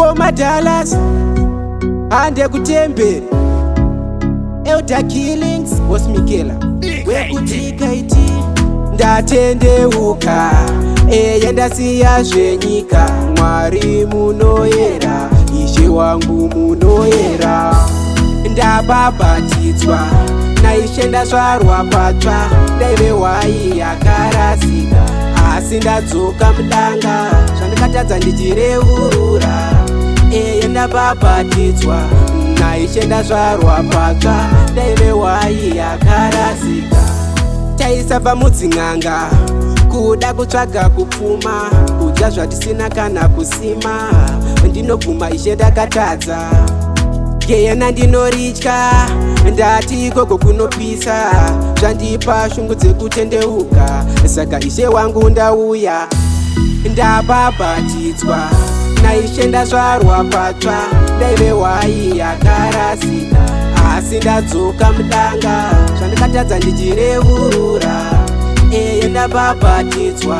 Koma Dallas Ande kutembere Elder Killings Boss Mikela Wekutika iti ndatendeuka yendasiya zvenyika. Mwari munoyera, Ishe wangu munoyera. Ndabhabhatidzwa naIshe ndazvarwa patsva. Ndaive hwai yakarasika asi ndadzoka mudanga. Zvandikatadza ndichireurura ndabhabhatidzwa naIshe ndazvarwa patsva. Ndaive hwai yakarasika. Taisabva mudzin'anga kuda kutsvaga kupfuma, kudya zvatisina kana kusima. Ndinobvuma Ishe ndakatadza, keyena ndinoritya. Ndati ikoko kunopisa, zvandipa shungu dzekutendeuka. Saka Ishe wangu ndauya, ndabhabhatidzwa naIshe ndazvarwa patsva. Ndaive hwai yakarasika asi ndadzoka mudanga. Zvandikatadza ndichireurura ndabhabhatidzwa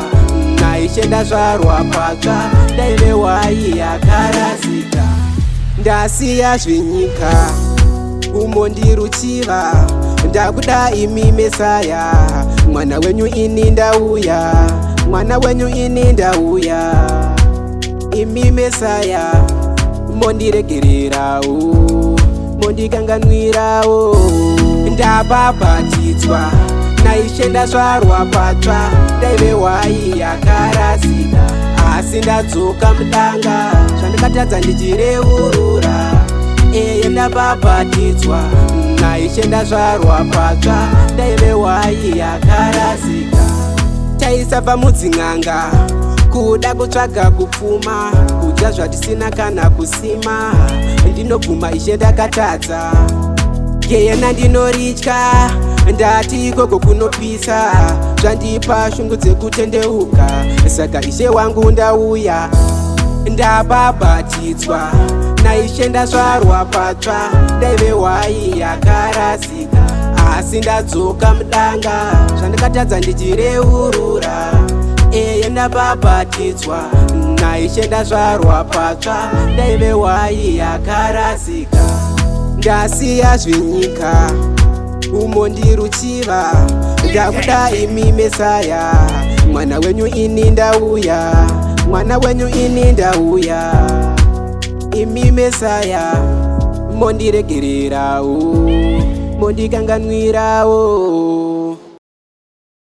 naIshe ndazvarwa patsva. Ndaive hwai yakarasika. Ndasiya zvenyika umo ndiruchiva. Ndakuda imi Mesaya, mwana wenyu ini ndauya. Mwana wenyu ini ndauya. Imi Mesaya mondiregererawo, mondikanganwirawo. Ndabhabhatidzwa naIshe ndazvarwa patsva. Ndaive hwai yakarasika asi ndadzoka mudanga. Zvandikatadza ndichireurura ndabhabhatidzwa naIshe ndazvarwa patsva. Ndaive hwai yakarasika. Taisabva mudzin'anga kuda kutsvaga kupfuma, kudya zvatisina kana kusima. Ndinobvuma Ishe ndakatadza, keyena ndinoritya. Ndati ikoko kunopisa, zvandipa shungu dzekutendeuka. Saka Ishe wangu ndauya, ndabhabhatidzwa naIshe ndazvarwa patsva. Ndaive hwai yakarasika asi ndadzoka mudanga. Zvandikatadza ndichireurura ndabhabhatidzwa naIshe ndazvarwa patsva. Ndaive hwai yakarasika. Ndasiya zvenyika umo ndiruchiva. Ndakuda imi Mesaya, mwana wenyu ini ndauya. Mwana wenyu ini ndauya. Imi Mesaya mondiregererawo, mondikanganwirawo.